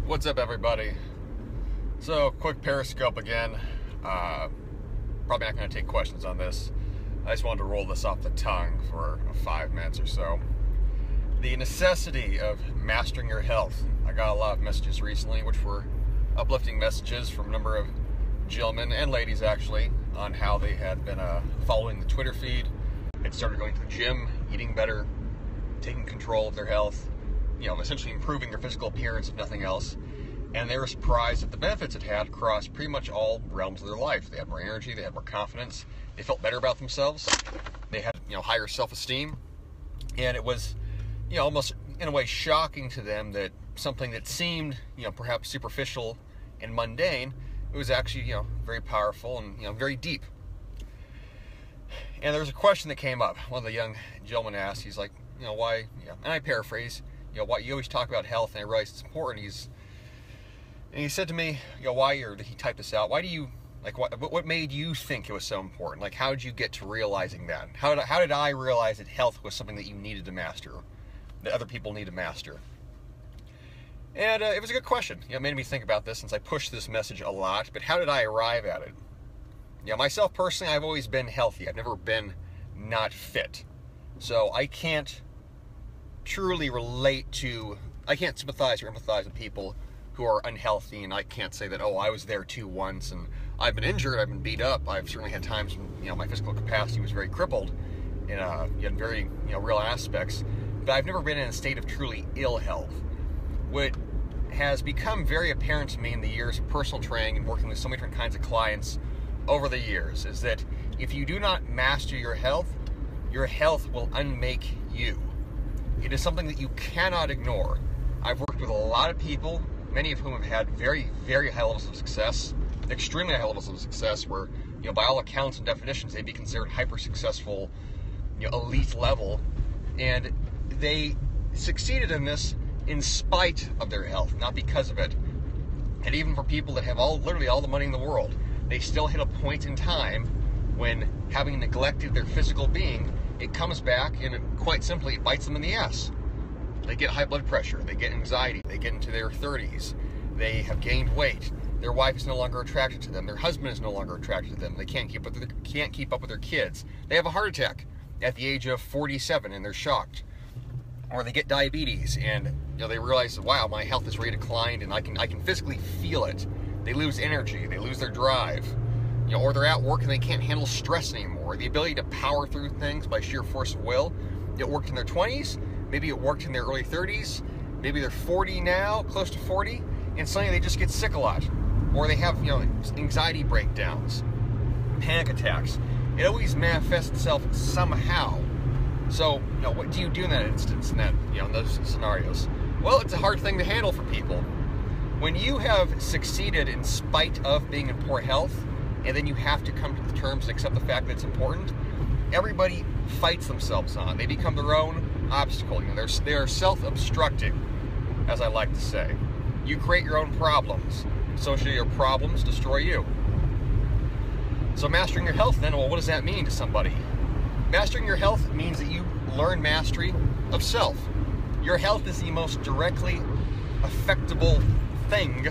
What's up, everybody? So, quick Periscope again. Probably not going to take questions on this. I just wanted to roll this off the tongue for 5 minutes or so. The necessity of mastering your health. I got a lot of messages recently, which were uplifting messages from a number of gentlemen and ladies, actually, on how they had been following the Twitter feed, had started going to the gym, eating better, taking control of their health, essentially improving their physical appearance, if nothing else. And they were surprised at the benefits it had across pretty much all realms of their life. They had more energy, they had more confidence, they felt better about themselves, they had, higher self-esteem. And it was, almost in a way shocking to them that something that seemed, perhaps superficial and mundane, it was actually, very powerful and, very deep. And there was a question that came up. One of the young gentlemen asked, he's like, why, and I paraphrase, why you always talk about health, and I realize it's important. And he said to me, why, or he typed this out, why do you, what made you think it was so important? Like, how did you get to realizing that? How did I realize that health was something that you needed to master, that other people need to master? And it was a good question. It made me think about this since I pushed this message a lot, but how did I arrive at it? Myself personally, I've always been healthy. I've never been not fit. So I can't truly I can't sympathize or empathize with people who are unhealthy, and I can't say that, I was there too once, and I've been injured, I've been beat up, I've certainly had times when, my physical capacity was very crippled in very, real aspects, but I've never been in a state of truly ill health. What has become very apparent to me in the years of personal training and working with so many different kinds of clients over the years is that if you do not master your health will unmake you. It is something that you cannot ignore. I've worked with a lot of people, many of whom have had very, very high levels of success, extremely high levels of success, where, by all accounts and definitions, they'd be considered hyper-successful, elite level, and they succeeded in this in spite of their health, not because of it. And even for people that have literally all the money in the world, they still hit a point in time when, having neglected their physical being, it comes back and quite simply it bites them in the ass. They get high blood pressure, they get anxiety, they get into their 30s, they have gained weight, their wife is no longer attracted to them, their husband is no longer attracted to them, they can't keep up with their kids, they have a heart attack at the age of 47 and they're shocked. Or they get diabetes and they realize, wow, my health has really declined and I can physically feel it. They lose energy, they lose their drive. Or they're at work and they can't handle stress anymore. The ability to power through things by sheer force of will. It worked in their 20s, maybe it worked in their early 30s, maybe they're 40 now, close to 40, and suddenly they just get sick a lot. Or they have, anxiety breakdowns, panic attacks. It always manifests itself somehow. So, what do you do in that instance, in those scenarios? Well, it's a hard thing to handle for people. When you have succeeded in spite of being in poor health, and then you have to come to the terms and accept the fact that it's important, everybody fights themselves on. They become their own obstacle. They're self-obstructing, as I like to say. You create your own problems. So shall your problems destroy you. So mastering your health then, well, what does that mean to somebody? Mastering your health means that you learn mastery of self. Your health is the most directly affectable thing,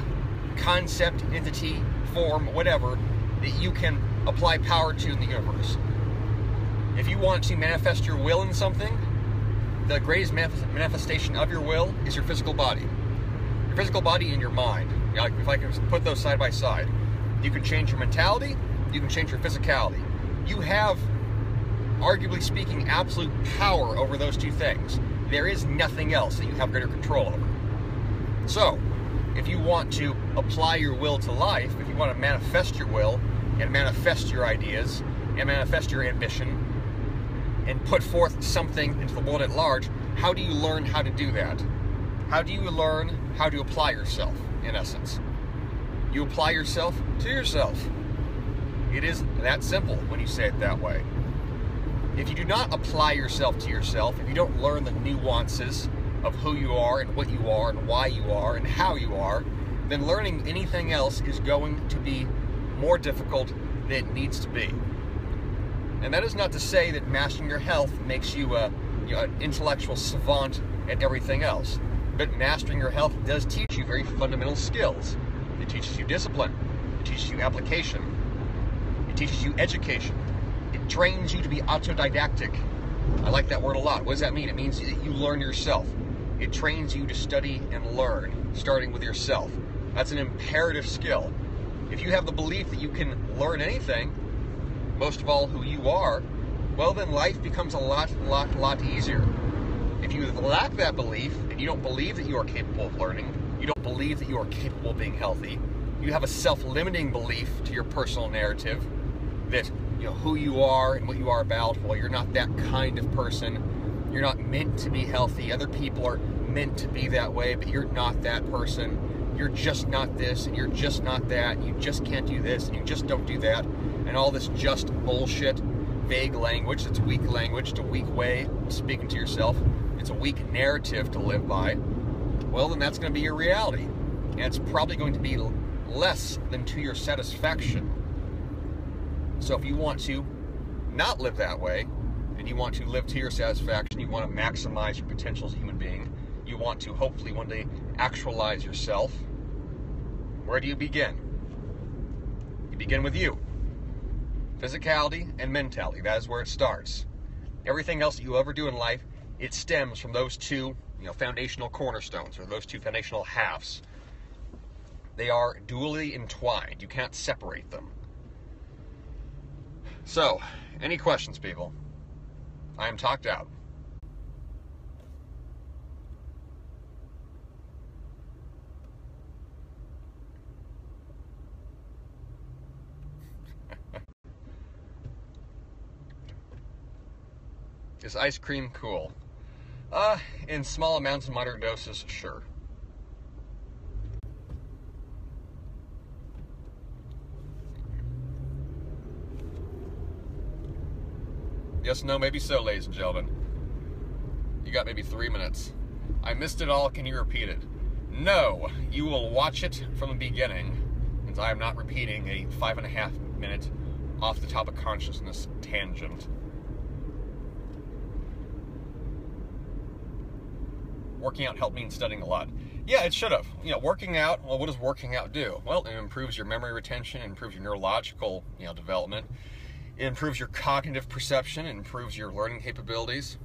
concept, entity, form, whatever, that you can apply power to in the universe. If you want to manifest your will in something, the greatest manifestation of your will is your physical body. Your physical body and your mind. If I can put those side by side, you can change your mentality, you can change your physicality. You have, arguably speaking, absolute power over those two things. There is nothing else that you have greater control over. So, if you want to apply your will to life, if you want to manifest your will, and manifest your ideas, and manifest your ambition, and put forth something into the world at large, how do you learn how to do that? How do you learn how to apply yourself, in essence? You apply yourself to yourself. It is that simple when you say it that way. If you do not apply yourself to yourself, if you don't learn the nuances of who you are and what you are and why you are and how you are, then learning anything else is going to be more difficult than it needs to be. And that is not to say that mastering your health makes you an intellectual savant at everything else. But mastering your health does teach you very fundamental skills. It teaches you discipline. It teaches you application. It teaches you education. It trains you to be autodidactic. I like that word a lot. What does that mean? It means that you learn yourself. It trains you to study and learn, starting with yourself. That's an imperative skill. If you have the belief that you can learn anything, most of all who you are, well then life becomes a lot easier. If you lack that belief, and you don't believe that you are capable of learning, you don't believe that you are capable of being healthy, you have a self-limiting belief to your personal narrative that who you are and what you are about, well, you're not that kind of person, you're not meant to be healthy, other people are meant to be that way, but you're not that person, you're just not this, and you're just not that, you just can't do this, and you just don't do that, and all this just bullshit, vague language. It's weak language, it's a weak way of speaking to yourself, it's a weak narrative to live by. Well, then that's going to be your reality, and it's probably going to be less than to your satisfaction. So if you want to not live that way, and you want to live to your satisfaction, you want to maximize your potential as a human being, you want to hopefully one day actualize yourself, where do you begin? You begin with you. Physicality and mentality, that is where it starts. Everything else that you ever do in life, it stems from those two foundational cornerstones, or those two foundational halves. They are dually entwined. You can't separate them. So, any questions, people? I am talked out. Is ice cream cool? In small amounts and moderate doses, sure. Yes, no, maybe so, ladies and gentlemen. You got maybe 3 minutes. I missed it all, can you repeat it? No, you will watch it from the beginning, since I am not repeating a 5.5 minute off the top of consciousness tangent. Working out helped me in studying a lot. Yeah, it should have. Working out, well, what does working out do? Well, it improves your memory retention, it improves your neurological, development. It improves your cognitive perception, it improves your learning capabilities.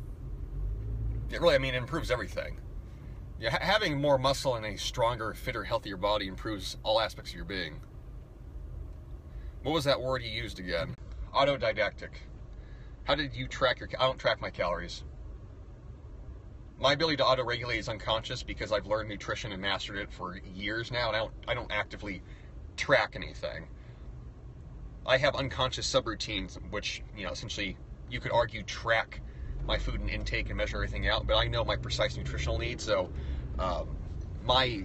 It improves everything. Having more muscle and a stronger, fitter, healthier body improves all aspects of your being. What was that word you used again? Autodidactic. How did you track your... I don't track my calories. My ability to auto-regulate is unconscious because I've learned nutrition and mastered it for years now, and I don't actively track anything. I have unconscious subroutines, which, essentially, you could argue track my food and intake and measure everything out, but I know my precise nutritional needs, so my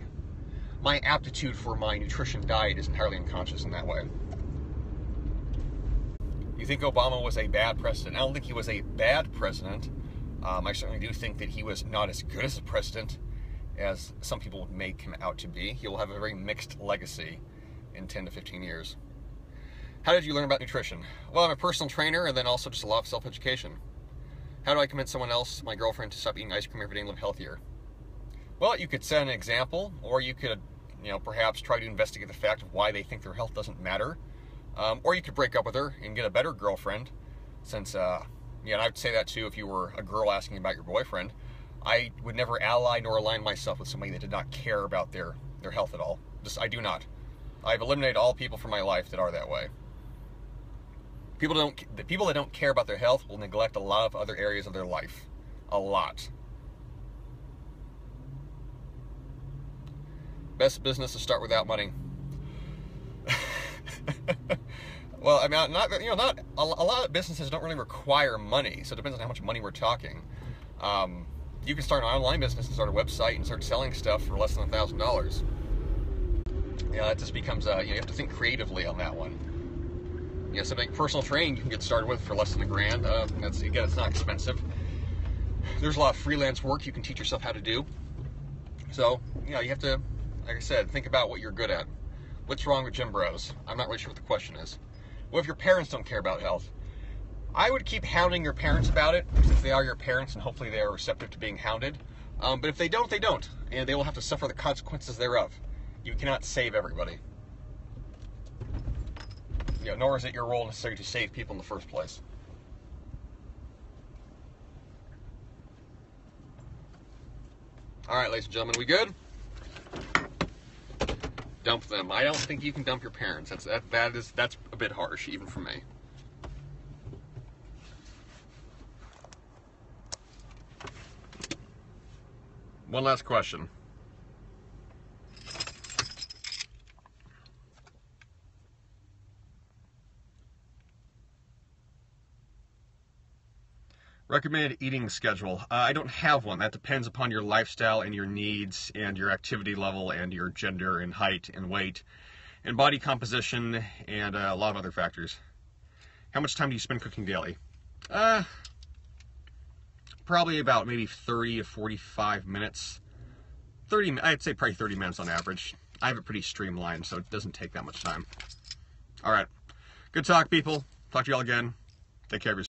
aptitude for my nutrition diet is entirely unconscious in that way. You think Obama was a bad president? I don't think he was a bad president. I certainly do think that he was not as good as a president as some people would make him out to be. He will have a very mixed legacy in 10 to 15 years. How did you learn about nutrition? Well, I'm a personal trainer and then also just a lot of self-education. How do I convince someone else, my girlfriend, to stop eating ice cream every day and live healthier? Well, you could set an example, or you could, perhaps try to investigate the fact of why they think their health doesn't matter. Or you could break up with her and get a better girlfriend, since, and I would say that too if you were a girl asking about your boyfriend. I would never ally nor align myself with somebody that did not care about their health at all. I do not. I've eliminated all people from my life that are that way. The people that don't care about their health will neglect a lot of other areas of their life. A lot. Best business to start without money. Well, not a lot of businesses don't really require money, so it depends on how much money we're talking. You can start an online business and start a website and start selling stuff for less than $1,000. That just becomes you have to think creatively on that one. Something personal training you can get started with for less than $1,000. It's not expensive. There's a lot of freelance work you can teach yourself how to do. So, you have to, like I said, think about what you're good at. What's wrong with gym bros? I'm not really sure what the question is. What if your parents don't care about health? I would keep hounding your parents about it, since they are your parents and hopefully they are receptive to being hounded. But if they don't, they don't. And they will have to suffer the consequences thereof. You cannot save everybody. Nor is it your role necessarily to save people in the first place. Alright, ladies and gentlemen, we good? Dump them. I don't think you can dump your parents. That's a bit harsh, even for me. One last question. Recommended eating schedule. I don't have one. That depends upon your lifestyle and your needs and your activity level and your gender and height and weight and body composition and a lot of other factors. How much time do you spend cooking daily? Probably about maybe 30 to 45 minutes. I'd say probably 30 minutes on average. I have it pretty streamlined, so it doesn't take that much time. All right. Good talk, people. Talk to y'all again. Take care of yourself.